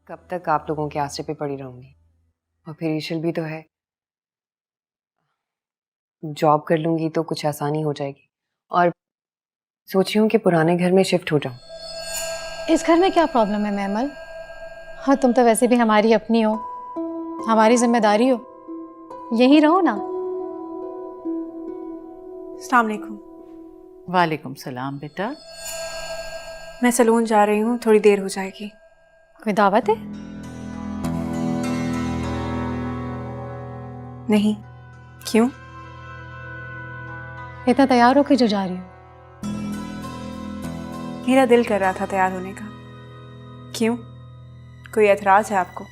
कब तक आप लोगों के आसरे पे पड़ी रहूंगी? और फिर ईशल भी तो है। जॉब कर लूंगी तो कुछ आसानी हो जाएगी और सोच रही हूँ कि पुराने घर में शिफ्ट हो जाऊँ। इस घर में क्या प्रॉब्लम है मैमल? हाँ, तुम तो वैसे भी हमारी अपनी हो, हमारी जिम्मेदारी हो, यहीं रहो ना। अस्सलाम वालेकुम। वालेकुम सलाम बेटा। मैं सलून जा रही हूँ, थोड़ी देर हो जाएगी। कोई दावत है? नहीं, क्यों? इतना तैयार होके जो जा रही हो? मेरा दिल कर रहा था तैयार होने का। क्यों, कोई एतराज है आपको?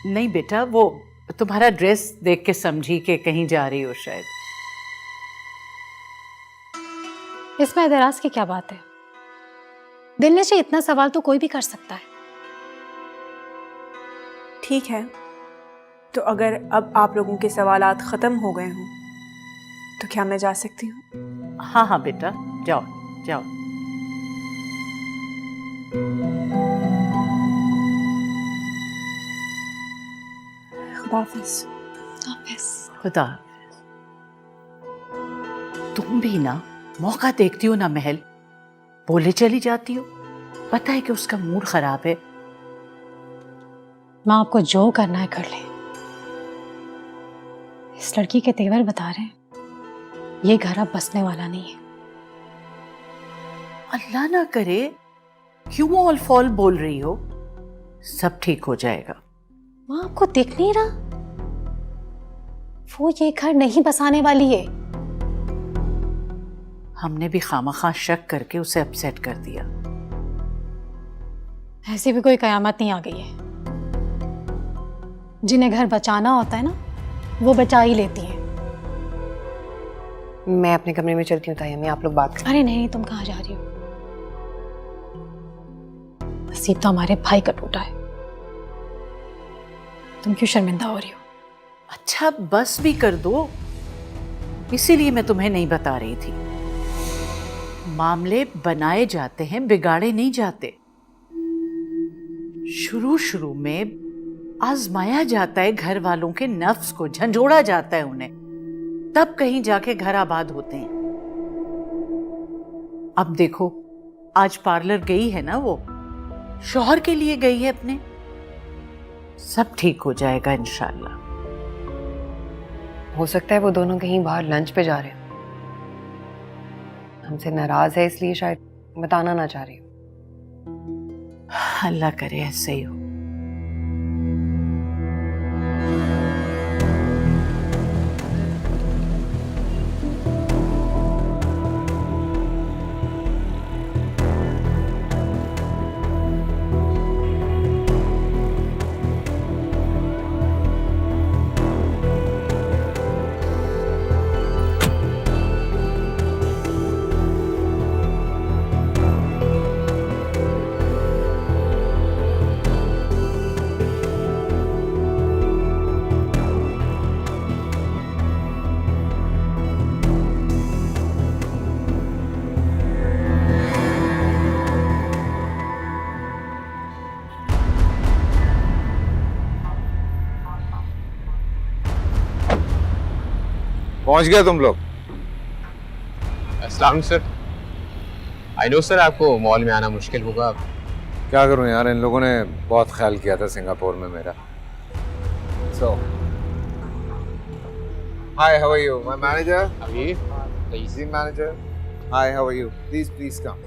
नहीं बेटा, वो तुम्हारा ड्रेस देख के समझी कि कहीं जा रही हो शायद। इसमें एतराज की क्या बात है? दिल में से इतना सवाल तो कोई भी कर सकता है। ठीक है, तो अगर अब आप लोगों के सवालात ख़त्म हो गए हों तो क्या मैं जा सकती हूँ? हाँ हाँ बेटा, जाओ जाओ। खुदा हाफिज़। खुदा हाफिज़। तुम भी ना मौका देखती हो ना महल, बोले चली जाती हो। पता है कि उसका मूड खराब है। माँ, आपको जो करना है कर ले। इस लड़की के तेवर बता रहे हैं, ये घर अब बसने वाला नहीं है। अल्लाह ना करे, क्यों ऑल फॉल बोल रही हो? सब ठीक हो जाएगा। माँ, आपको दिख नहीं रहा? वो ये घर नहीं बसाने वाली है। हमने भी खामखा शक करके उसे अपसेट कर दिया। ऐसी भी कोई कयामत नहीं आ गई है। जिन्हें घर बचाना होता है ना, वो बचा ही लेती हैं। मैं अपने कमरे में चलती हूँ तायम्मी, आप लोग बात करें। अरे नहीं, तुम कहाँ जा रही हो? नसीब तो हमारे भाई का टूटा है। तुम क्यों शर्मिंदा हो रही हो? अच्छा बस भी कर दो, इसीलिए मैं तुम्हें नहीं बता रही थी। मामले बनाए जाते हैं, बिगाड़े नहीं जाते। शुरू शुरू में आजमाया जाता है घर वालों के नफ्स को, झंझोड़ा जाता है उन्हें, तब कहीं जाके घर आबाद होते हैं। अब देखो, आज पार्लर गई है ना, वो शौहर के लिए गई है अपने। सब ठीक हो जाएगा इंशाल्लाह। हो सकता है वो दोनों कहीं बाहर लंच पे जा रहे हो, हमसे नाराज है इसलिए शायद बताना ना चाह रही हो। अल्लाह करे ऐसे ही हो। पहुंच गए तुम लोग? अस्सलाम सर। आई नो सर, आपको मॉल में आना मुश्किल होगा। क्या करूं यार, इन लोगों ने बहुत ख्याल किया था सिंगापुर में मेरा। So hi, how are you? My manager अभी please. Manager hi, how are you? Please please come.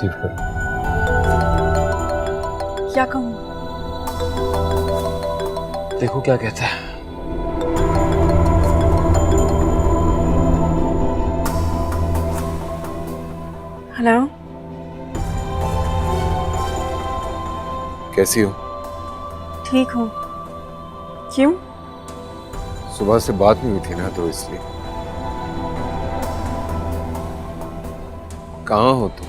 Receive करो। क्या कहूँ? देखो क्या कहता है। हेलो, कैसी हो? ठीक हूँ। क्यों? सुबह से बात नहीं हुई थी ना, तो इसलिए। कहाँ हो तुम?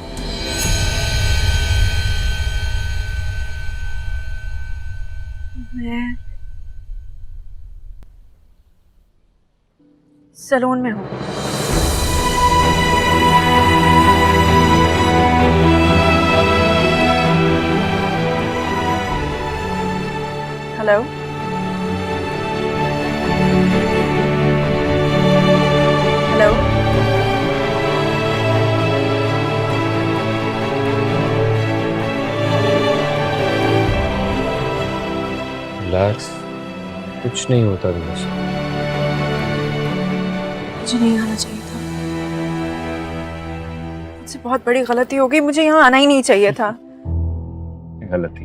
मैं सैलून में हूँ। हेलो, हेलो, रिलैक्स, कुछ नहीं होता दिनेश। मुझे नहीं आना चाहिए था। मुझसे बहुत बड़ी गलती हो गई, मुझे यहाँ आना ही नहीं चाहिए था। गलती,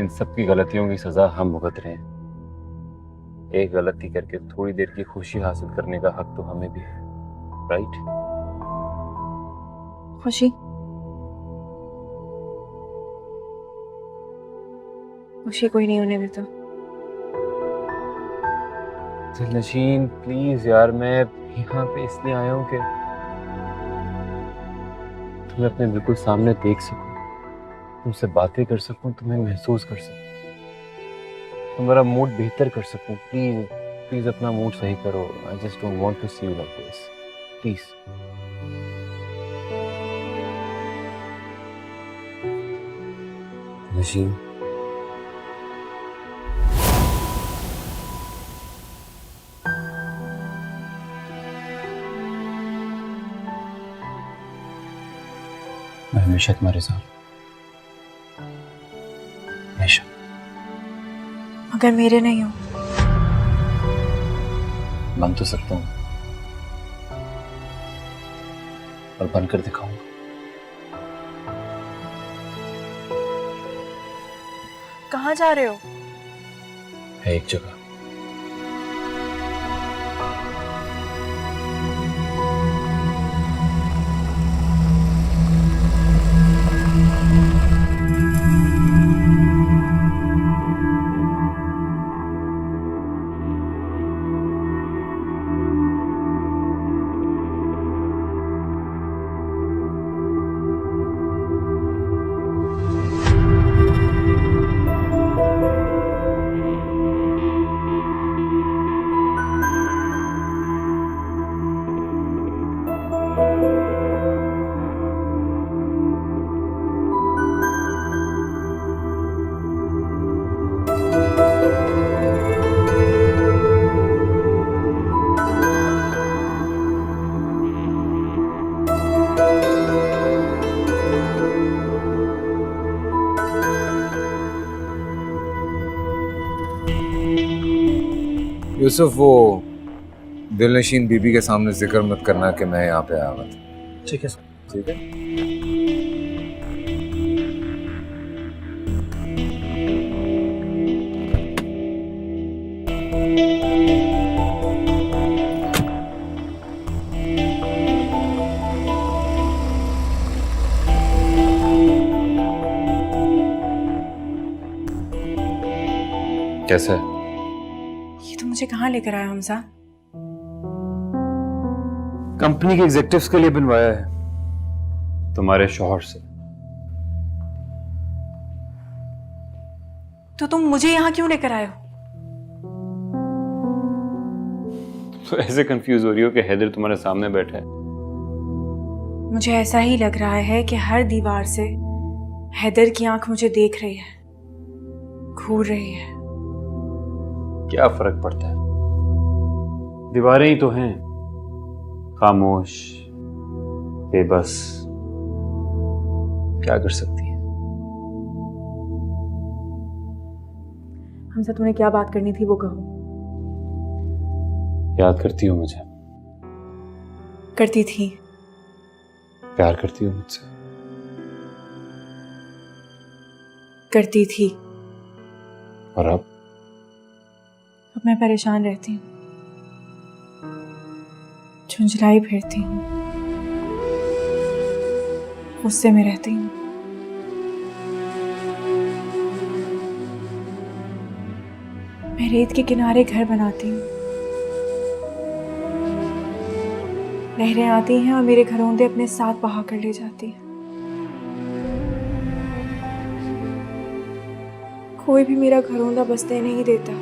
इन सब की गलतियों की सजा हम भुगत रहे हैं। एक गलती करके थोड़ी देर की खुशी हासिल करने का हक तो हमें भी है, राइट? खुशी? खुशी कोई नहीं होने देता। दिलनशीन प्लीज यार, मैं यहाँ पे इसलिए आया हूँ कि तुम्हें अपने बिल्कुल सामने देख सकूं, तुमसे बातें कर सकूं, तुम्हें महसूस कर सकूं, तुम्हारा मूड बेहतर कर सकूं। प्लीज प्लीज अपना मूड सही करो। I just don't want to see you like this, please. Nasheen, मैं हमेशा तुम्हारे साथ, हमेशा। मगर मेरे नहीं हो। बन तो सकता हूँ और बनकर दिखाऊंगा। कहाँ जा रहे हो? है एक जगह। यूसुफ, वो दिलनशीन बीबी के सामने जिक्र मत करना कि मैं यहाँ पे आया हुआ था। ठीक है सर। ठीक है? कैसा है? ये तो मुझे कहाँ लेकर आया हमजा? कंपनी के एग्जेक्टिव्स के लिए बनवाया है, तुम्हारे शौहर से। तो तुम मुझे यहाँ क्यों लेकर आए हो? तो ऐसे कंफ्यूज हो रही हो कि हैदर तुम्हारे सामने बैठा है। मुझे ऐसा ही लग रहा है कि हर दीवार से हैदर की आंख मुझे देख रही है, घूर रही है। क्या फर्क पड़ता है, दीवारें ही तो हैं, खामोश, बेबस, क्या कर सकती है। हमसे तुम्हें क्या बात करनी थी वो कहो। याद करती हो मुझे? करती थी, प्यार करती हो मुझसे? करती थी, और अब? अब मैं परेशान रहती हूँ, झुंझलाई फिरती हूँ, गुस्से में रहती हूँ। मैं रेत के किनारे घर बनाती हूँ, लहरें आती हैं और मेरे घरौंदे अपने साथ बहा कर ले जाती हैं। कोई भी मेरा घरौंदा बसने नहीं देता,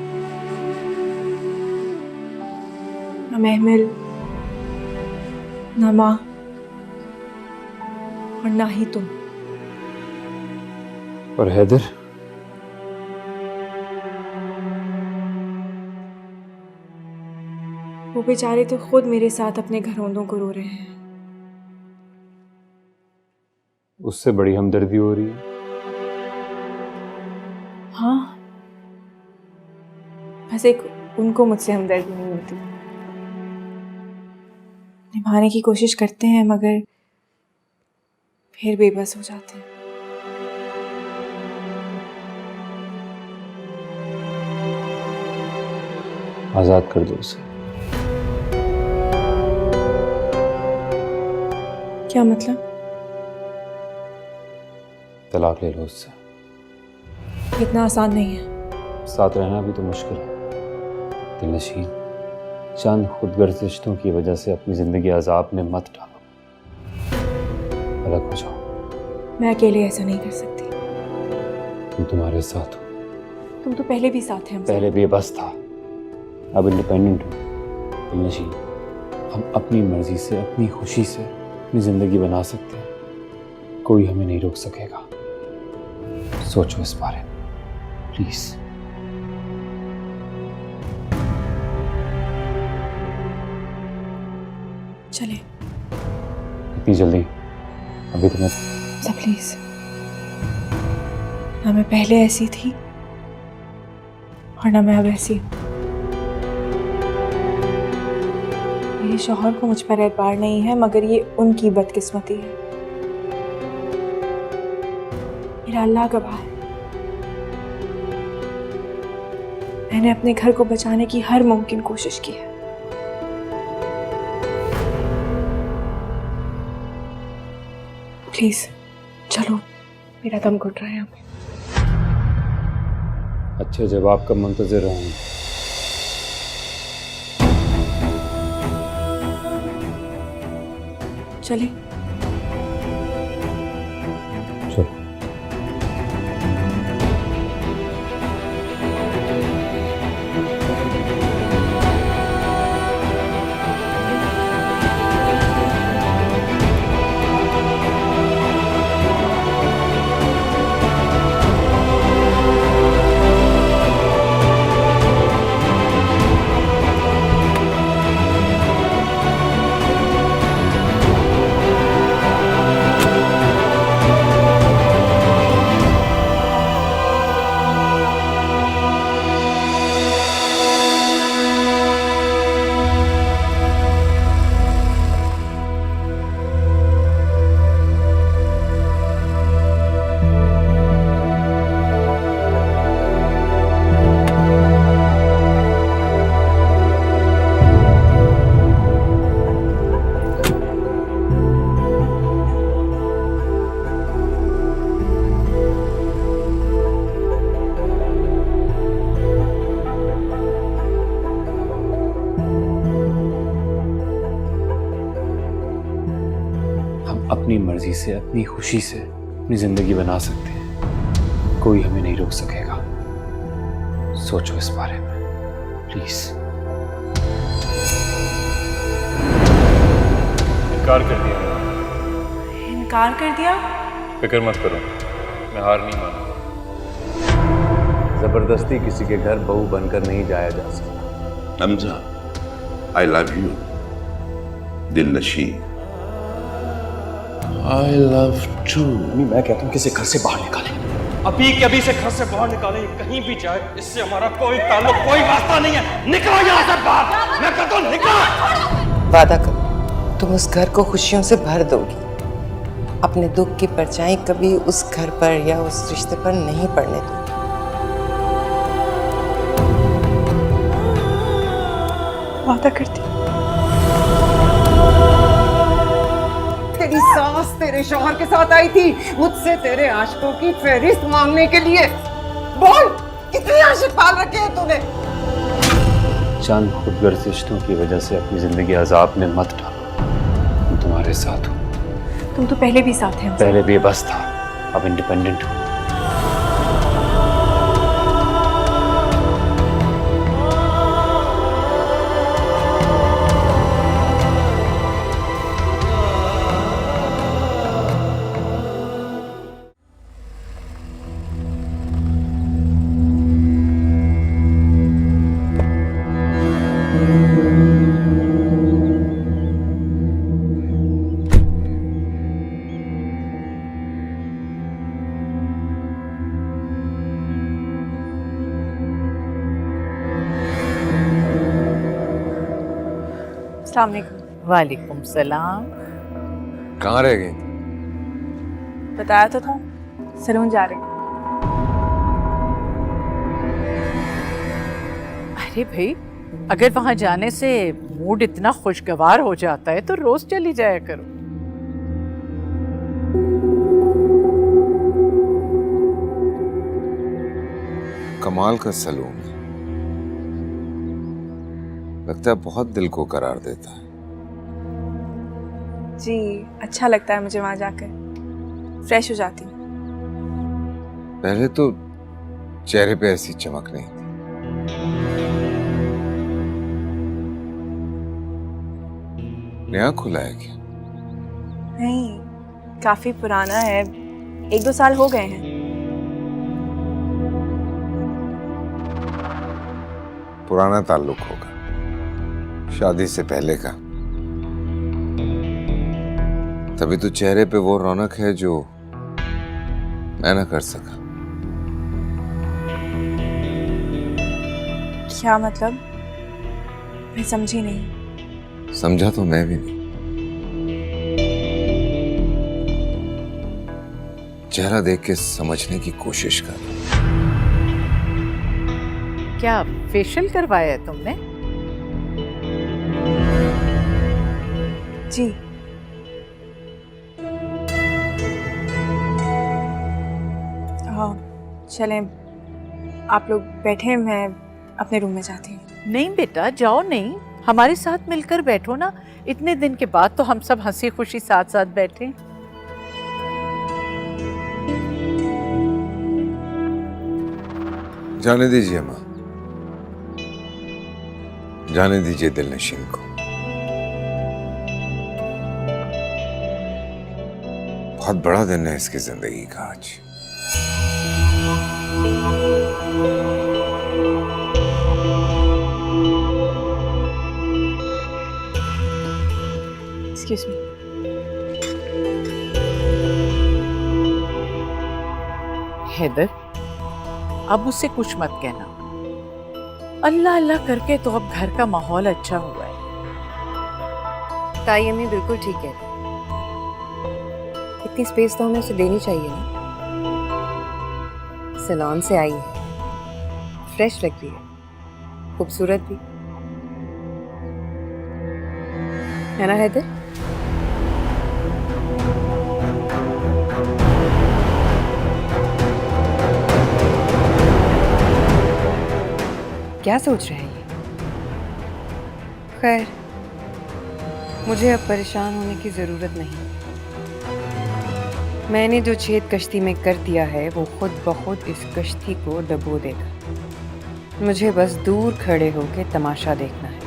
ना महमिल, ना माँ, और ना ही तुम। और हैदर? वो बेचारे तो खुद मेरे साथ अपने घरौंदों को रो रहे हैं। उससे बड़ी हमदर्दी हो रही है। हाँ, बस एक उनको मुझसे हमदर्दी नहीं होती। निभाने की कोशिश करते हैं मगर फिर बेबस हो जाते हैं। आजाद कर दो उसे। क्या मतलब? तलाक ले लो उससे। इतना आसान नहीं है। साथ रहना भी तो मुश्किल है। दिलनशीन, चंद खुदगर्ज रिश्तों की वजह से अपनी जिंदगी अजाब में मत डालो। अलग हो जाओ। मैं अकेले ऐसा नहीं कर सकती। तुम तुम्हारे साथ हो। तुम तो पहले भी साथ थे हमसे। पहले बेबस था, अब इंडिपेंडेंट हूँ। दिलनशीन, हम अपनी मर्जी से, अपनी खुशी से अपनी जिंदगी बना सकते हैं। कोई हमें नहीं रोक सकेगा। सोचो इस बारे में प्लीज। चले। इतनी जल्दी? अभी तो मैं सब प्लीज। ना मैं पहले ऐसी थी और ना मैं अब ऐसी हूँ। मेरे शौहर को मुझ पर एतबार नहीं है, मगर ये उनकी बदकिस्मती है। मेरा अल्लाह गवाह है, मैंने अपने घर को बचाने की हर मुमकिन कोशिश की है। प्लीज चलो, मेरा दम घुट रहा है। अच्छे जवाब का मुंतजिर रहूंगा। चले। चलो। अपनी मर्जी से, अपनी खुशी से अपनी जिंदगी बना सकते हैं। कोई हमें नहीं रोक सकेगा। सोचो इस बारे में प्लीज। इनकार कर दिया। इनकार कर दिया? फिक्र मत करो, मैं हार नहीं मानूंगा। जबरदस्ती किसी के घर बहू बनकर नहीं जाया जा सकता। Hamza, I love you. Dilnasheen, I love too. मैं कहता हूँ किसी घर से बाहर निकालें, अभी के अभी से घर से बाहर निकालें। कहीं भी जाए, इससे हमारा कोई ताल्लुक, कोई वास्ता नहीं है। निकलो यहाँ से बाहर, मैं कहता हूँ निकलो। वादा करो तुम उस घर को खुशियों से भर दोगी। अपने दुख की परछाई कभी उस घर पर या उस रिश्ते पर नहीं पड़ने दूंगी। वादा करती। तेरी सास तेरे शौहर के साथ आई थी मुझसे तेरे आशिकों की फहरिस्त मांगने के लिए। बोल, कितने आशिक पाल रखे हैं तूने? चांद खुदगर्ज रिश्तों की वजह से अपनी जिंदगी अजाब में मत डालो। मैं तुम्हारे साथ हूँ। तुम तो पहले भी साथ हैं। पहले बेबस था, अब इंडिपेंडेंट हूँ। अस्सलाम वालेकुम। वालेकुम सलाम। कहाँ रह गई? बताया तो था, सलून जा रही हूँ। अरे भाई, अगर वहां जाने से मूड इतना खुशगवार हो जाता है तो रोज चली जाया करो। कमाल का सलून है, लगता है बहुत दिल को करार देता है। जी, अच्छा लगता है मुझे वहां जाकर, फ्रेश हो जाती हूँ। पहले तो चेहरे पे ऐसी चमक नहीं थी। नया खुला है क्या? नहीं, काफी पुराना है, 1-2 साल हो गए हैं। पुराना ताल्लुक होगा, शादी से पहले का। तभी तो चेहरे पे वो रौनक है जो मैं न कर सका। क्या मतलब? मैं समझी नहीं। समझा तो मैं भी नहीं। चेहरा देख के समझने की कोशिश कर। क्या फेशियल करवाया है तुमने? जी। हाँ, चलें, आप लोग बैठे, मैं अपने रूम में जाती हूँ। नहीं बेटा, जाओ नहीं, हमारे साथ मिलकर बैठो ना। इतने दिन के बाद तो हम सब हंसी खुशी साथ साथ बैठे। जाने दीजिए माँ, जाने दीजिए दिलनशीन को। बहुत बड़ा दिन है इसकी जिंदगी का आज। Excuse me. हैदर, अब उससे कुछ मत कहना। अल्लाह अल्लाह करके तो अब घर का माहौल अच्छा हुआ है। ताई अम्मी बिल्कुल ठीक है, इतनी स्पेस तो हमें उसे देनी चाहिए ना। सैलून से आई है, फ्रेश लग रही है, खूबसूरत भी है ना हैदर? क्या सोच रहे हैं ये? खैर, मुझे अब परेशान होने की जरूरत नहीं। मैंने जो छेद कश्ती में कर दिया है वो खुद ब खुद इस कश्ती को डबो देगा। मुझे बस दूर खड़े होकर तमाशा देखना है।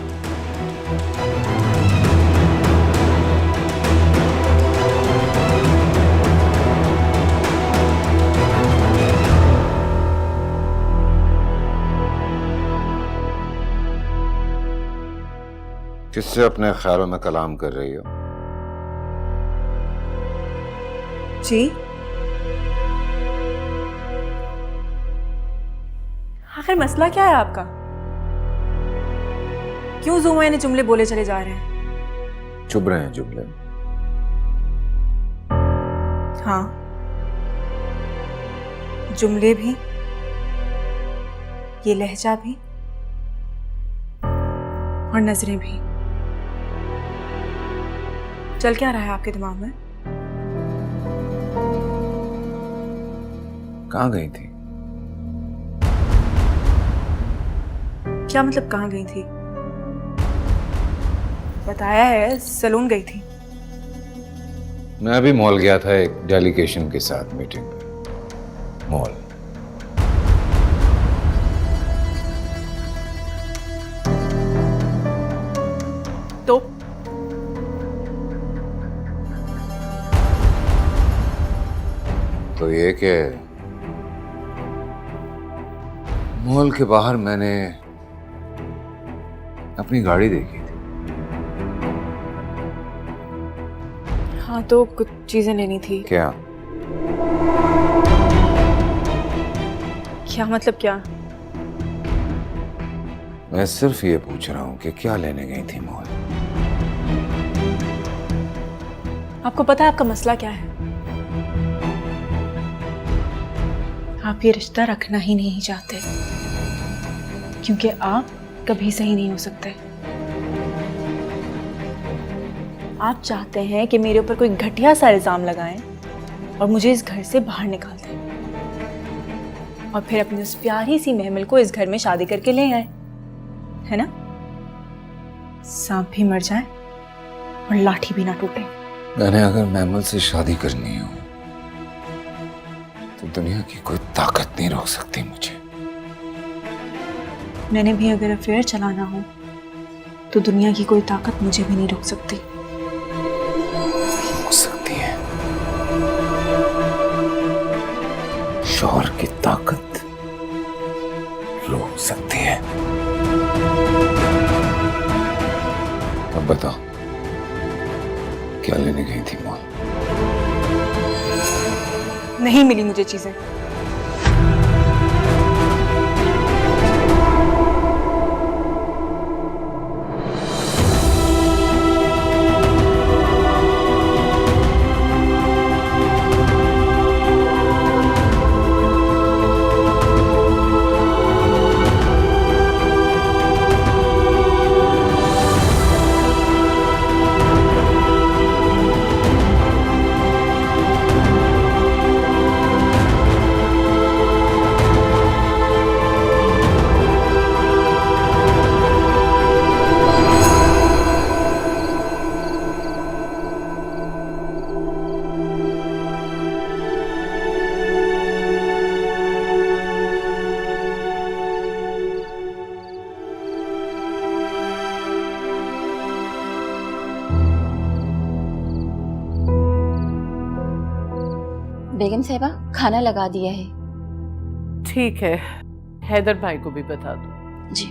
किससे अपने ख्यालों में कलाम कर रही हो? जी, आखिर मसला क्या है आपका? क्यों जो मैंने जुमले बोले चले जा रहे हैं? चुप रहे हैं जुमले। हाँ, जुमले भी, ये लहजा भी और नजरें भी। चल क्या रहा है आपके दिमाग में? कहाँ गई थी? क्या मतलब कहाँ गई थी? बताया है, सलून गई थी। मैं अभी मॉल गया था एक डेलीगेशन के साथ मीटिंग पर। मॉल। तो ये कि मॉल के बाहर मैंने अपनी गाड़ी देखी थी। हाँ, तो कुछ चीजें लेनी थी। क्या? क्या मतलब क्या? मैं सिर्फ ये पूछ रहा हूँ कि क्या लेने गई थी मॉल? आपको पता है आपका मसला क्या है? आप ये रिश्ता रखना ही नहीं चाहते, क्योंकि आप कभी सही नहीं हो सकते। आप चाहते हैं कि मेरे ऊपर कोई घटिया सा इल्जाम लगाएं और मुझे इस घर से बाहर निकाल दें, और फिर अपनी उस प्यारी सी महमल को इस घर में शादी करके ले आए, है ना? सांप भी मर जाए और लाठी भी ना टूटे। मैंने अगर महमल से शादी करनी हो तो दुनिया की कोई ताकत नहीं रोक सकती मुझे। मैंने भी अगर अफेयर चलाना हो तो दुनिया की कोई ताकत मुझे भी नहीं रोक सकती। हो सकती है। शौहर की ताकत रोक सकती है। अब बताओ, क्या लेने गई थी मॉल? नहीं मिली मुझे चीजें। बेगम साहिबा, खाना लगा दिया है। ठीक है, हैदर भाई को भी बता दो। जी।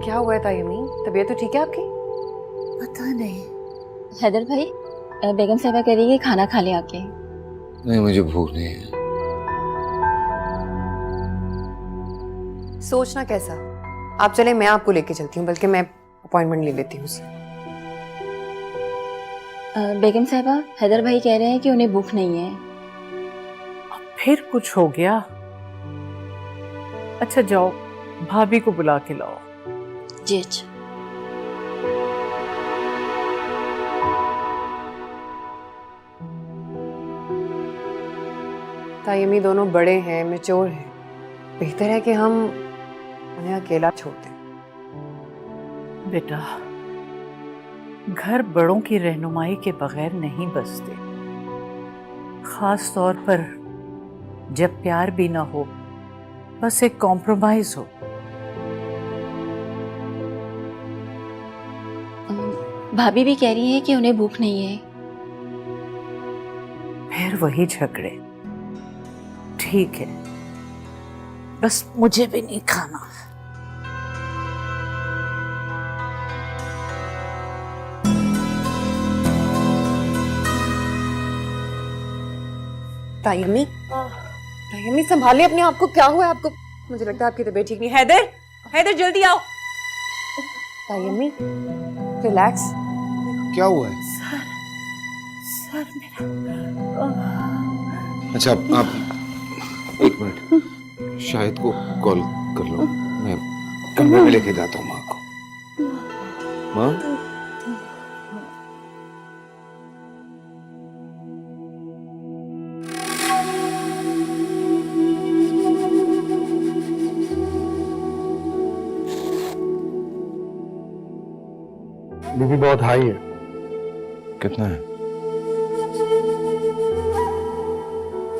क्या हुआ है तायमी? तबीयत तो ठीक है आपकी? पता नहीं। हैदर भाई, बेगम साहिबा कह रही है खाना खा ले आके। नहीं, मुझे भूख नहीं है। सोचना कैसा? आप चले, मैं आपको लेके चलती हूँ, बल्कि मैं अपॉइंटमेंट ले लेती हूँ उससे। बेगम साहिबा, हैदर भाई कह रहे हैं कि उन्हें भूख नहीं है। अब फिर कुछ हो गया? अच्छा जाओ, भाभी को बुला के लाओ। जी अच्छा। तायमी दोनों बड़े हैं, मैच्योर हैं। बेहतर है कि हम उन्हें अकेला छोड़ दें। बेटा, घर बड़ों की रहनुमाई के बगैर नहीं बसते, खास तौर पर जब प्यार भी ना हो, बस एक कॉम्प्रोमाइज हो। भाभी भी कह रही है कि उन्हें भूख नहीं है। फिर वही झगड़े। ठीक है, बस मुझे भी नहीं खाना। तायमी, तायमी संभालिए अपने आप को। क्या हुआ है आपको? मुझे लगता है आपकी तबीयत ठीक नहीं। हैदर, हैदर जल्दी आओ। तायमी, रिलैक्स। क्या हुआ है? सर मेरा। अच्छा आप एक मिनट, शाहिद को कॉल कर लो, मैं कमरे में लेके जाता हूँ माँ को। माँ, बीपी बहुत हाई है। कितना है?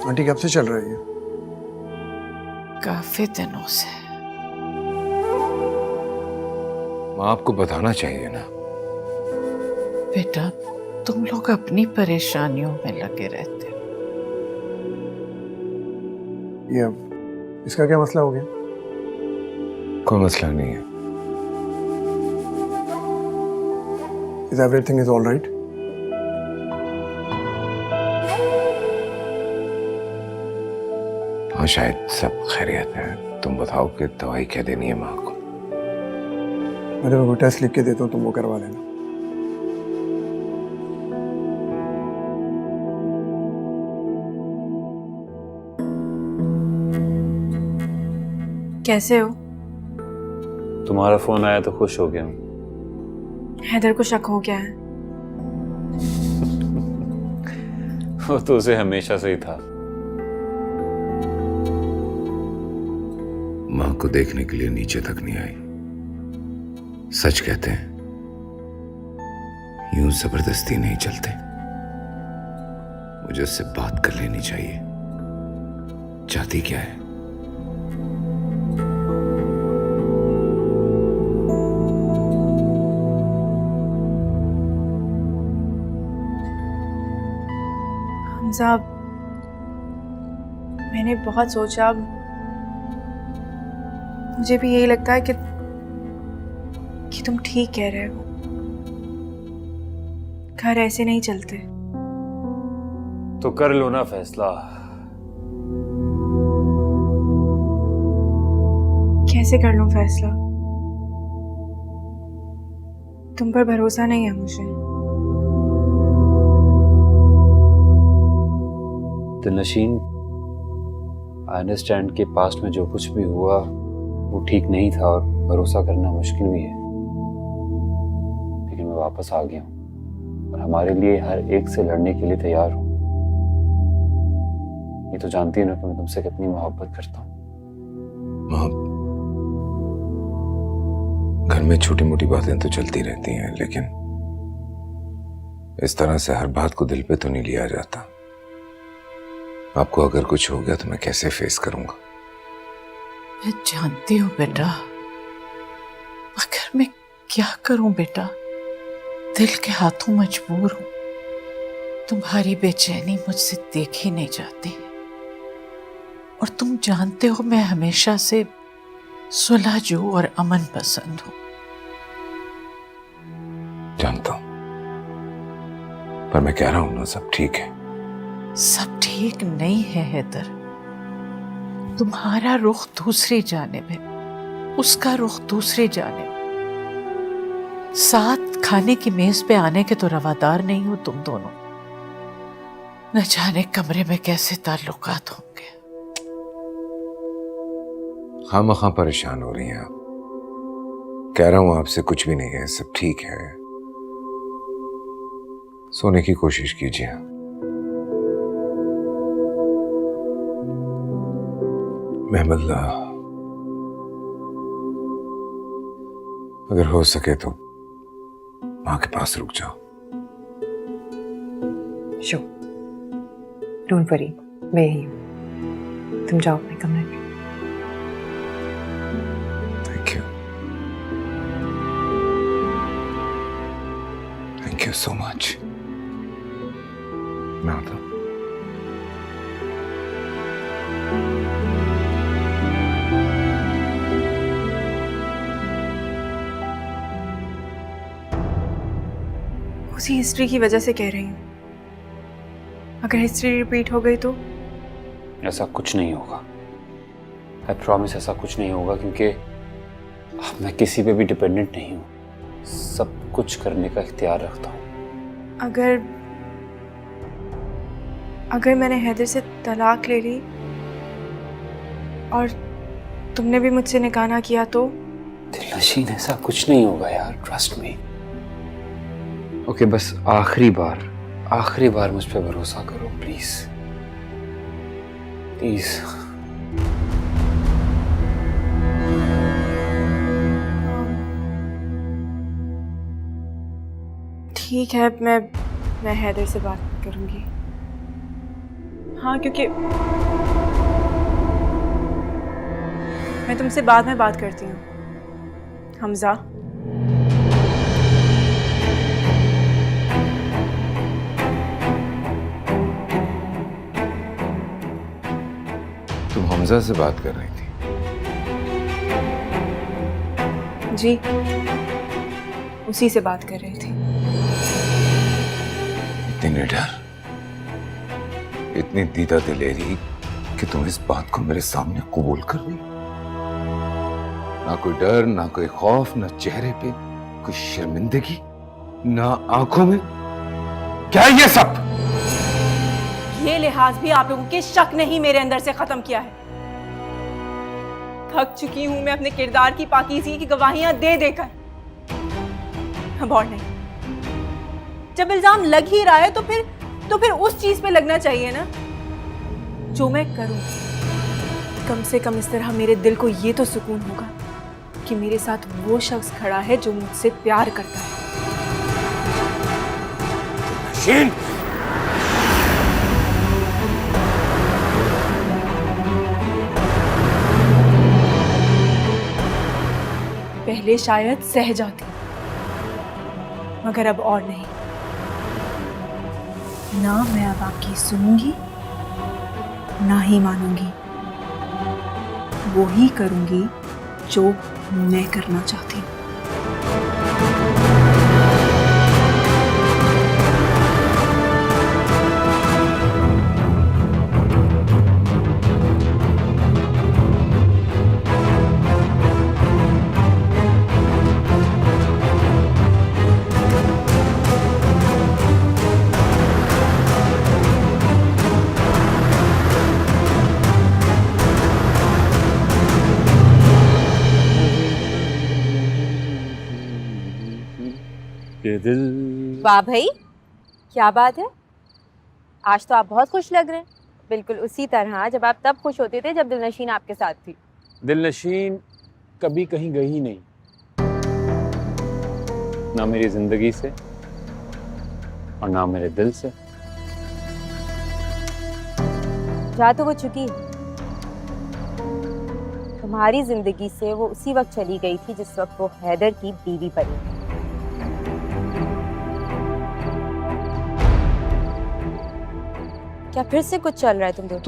आंटी कब से चल रही है? काफी दिनों से। माँ आपको बताना चाहिए ना। बेटा तुम लोग अपनी परेशानियों में लगे रहते हो। ये इसका क्या मसला हो गया? कोई मसला नहीं है। Is everything is all right? हाँ शायद सब खैरियत है। तुम बताओ कि दवाई क्या देनी है माँ को? मैं तुम्हें कोई टेस्ट लिख के देता हूँ, तुम वो करवा लेना। कैसे हो? तुम्हारा फोन आया तो खुश हो गया हूँ। हैदर को शक हो गया है। वो तो उसे हमेशा से ही था। माँ को देखने के लिए नीचे तक नहीं आई। सच कहते हैं यूं जबरदस्ती नहीं चलते। मुझे उससे बात कर लेनी चाहिए। चाहती क्या है? साहब, मैंने बहुत सोचा। मुझे भी यही लगता है कि तुम ठीक कह रहे हो। घर ऐसे नहीं चलते। तो कर लो ना फैसला। कैसे कर लूं फैसला? तुम पर भरोसा नहीं है मुझे। दिलनशीन, आई अंडरस्टैंड कि पास्ट में जो कुछ भी हुआ वो ठीक नहीं था और भरोसा करना मुश्किल भी है, लेकिन मैं वापस आ गया हूँ और हमारे लिए हर एक से लड़ने के लिए तैयार हूँ। ये तो जानती है ना कि मैं तुमसे कितनी मोहब्बत करता हूँ। माँ, घर में छोटी मोटी बातें तो चलती रहती हैं, लेकिन इस तरह से हर बात को दिल पे तो नहीं लिया जाता। आपको अगर कुछ हो गया तो मैं कैसे फेस करूंगा? मैं जानती हूँ बेटा, मगर मैं क्या करूं बेटा? दिल के हाथों मजबूर हूं। तुम्हारी बेचैनी मुझसे देखी नहीं जाती और तुम जानते हो मैं हमेशा से सुलहजू और अमन पसंद हूं। जानता हूं, पर मैं कह रहा हूं ना, सब ठीक है। सब ठीक नहीं है हैदर। तुम्हारा रुख दूसरी जानिब है, उसका रुख दूसरी जानिब। साथ खाने की मेज पे आने के तो रवादार नहीं हो तुम दोनों। न जाने कमरे में कैसे ताल्लुकात होंगे। खामखा परेशान हो रही हैं आप। कह रहा हूं आपसे कुछ भी नहीं है, सब ठीक है। सोने की कोशिश कीजिए। महमद, अगर हो सके तो माँ के पास रुक जाओ। शो, डोंट वरी, मैं यही हूँ। तुम जाओ अपने कमरे में। Thank you, thank you so much. मैं आता हूँ। उसी हिस्ट्री की वजह से कह रही हूँ। अगर हिस्ट्री रिपीट हो गई तो? ऐसा कुछ नहीं होगा। आई प्रॉमिस, ऐसा कुछ नहीं होगा, क्योंकि अब मैं किसी पे भी डिपेंडेंट नहीं हूँ। सब कुछ करने का इख्तियार रखता हूँ। अगर मैंने हैदर से तलाक ले ली और तुमने भी मुझसे निकाह ना किया तो? दिलनशीन, ऐसा कुछ नहीं होगा यार, ट्रस्ट मी। ओके, बस आखिरी बार मुझ पे भरोसा करो प्लीज प्लीज। ठीक है, मैं हैदर से बात करूंगी। हाँ, क्योंकि मैं तुमसे बाद में बात करती हूँ हमजा। तुम हमजा से बात कर रही थी? जी, उसी से बात कर रही थी। इतनी निडर, इतनी दीदा दिलेरी कि तुम इस बात को मेरे सामने कबूल कर ली। ना कोई डर, ना कोई खौफ, ना चेहरे पे कोई शर्मिंदगी, ना आंखों में। क्या ये सब? ये लिहाज भी आप लोगों के शक ने ही मेरे अंदर से खत्म किया है। थक चुकी हूं मैं अपने किरदार की पाकीज़गी की गवाहियां दे देकर। अब और नहीं। जब इल्जाम लग ही रहा है तो फिर उस चीज पे लगना चाहिए ना जो मैं करूं। कम से कम इस तरह मेरे दिल को ये तो सुकून होगा कि मेरे साथ वो शख्स खड़ा है जो मुझसे प्यार करता है। शीन, पहले शायद सह जाती, मगर अब और नहीं। ना मैं अब आपकी सुनूंगी, ना ही मानूंगी। वो ही करूंगी जो मैं करना चाहती हूँ। वाह भाई, क्या बात है। आज तो आप बहुत खुश लग रहे हैं, बिल्कुल उसी तरह जब आप तब खुश होते थे जब दिलनशीन आपके साथ थी। दिलनशीन कभी कहीं गई ही नहीं, ना मेरी जिंदगी से और ना मेरे दिल से। जा तो वो चुकी है, तुम्हारी जिंदगी से वो उसी वक्त चली गई थी जिस वक्त वो हैदर की बीवी बनी। क्या फिर से कुछ चल रहा है तुम दोनों?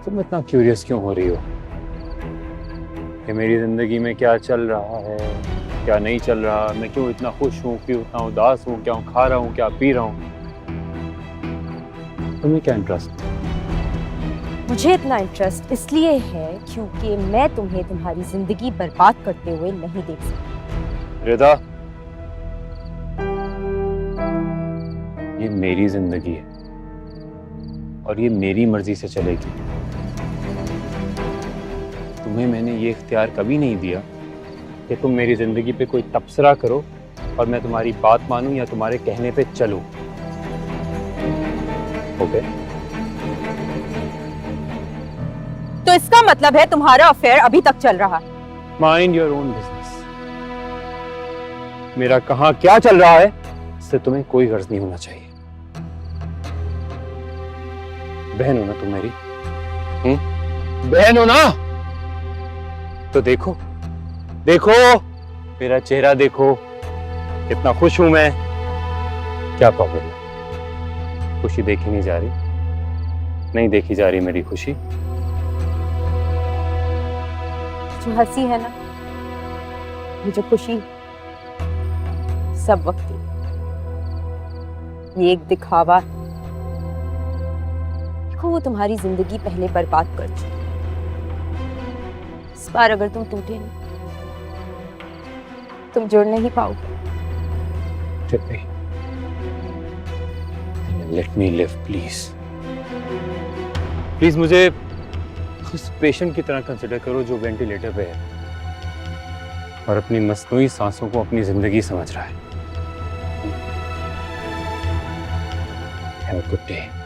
तुम इतना क्यूरियस क्यों हो रही हो कि मेरी जिंदगी में क्या चल रहा है, क्या नहीं चल रहा, मैं क्यों इतना खुश हूँ, क्यों इतना उदास हूँ, क्या खा रहा हूँ, क्या पी रहा हूँ? तुम्हें क्या इंटरेस्ट? मुझे इतना इंटरेस्ट इसलिए है क्योंकि मैं तुम्हें तुम्हारी जिंदगी बर्बाद करते हुए नहीं देख सकती। रिदा, ये मेरी जिंदगी है और ये मेरी मर्जी से चलेगी। तुम्हें मैंने ये इख्तियार कभी नहीं दिया कि तुम मेरी जिंदगी पे कोई तबसरा करो और मैं तुम्हारी बात मानूं या तुम्हारे कहने पे चलूं। ओके? तो इसका मतलब है तुम्हारा अफेयर अभी तक चल रहा। Mind your own business. मेरा कहां क्या चल रहा है इससे तुम्हें कोई गर्ज नहीं होना चाहिए। बहन हो ना तुम मेरी? बहन हो ना? तो देखो देखो मेरा चेहरा देखो, कितना खुश हूं मैं। क्या प्रॉब्लम है? खुशी देखी नहीं जा रही? नहीं देखी जा रही मेरी खुशी? जो हंसी है ना, ये जो खुशी, सब वक्त ये एक दिखावा। देखो वो तुम्हारी जिंदगी पहले बर्बाद कर चुकी। इस बार अगर तुम टूटे नहीं, तुम जुड़ नहीं पाओगे। Let me live please. Please मुझे उस पेशेंट की तरह कंसिडर करो जो वेंटिलेटर पे है और अपनी मस्नूई सांसों को अपनी जिंदगी समझ रहा है। Have a good day.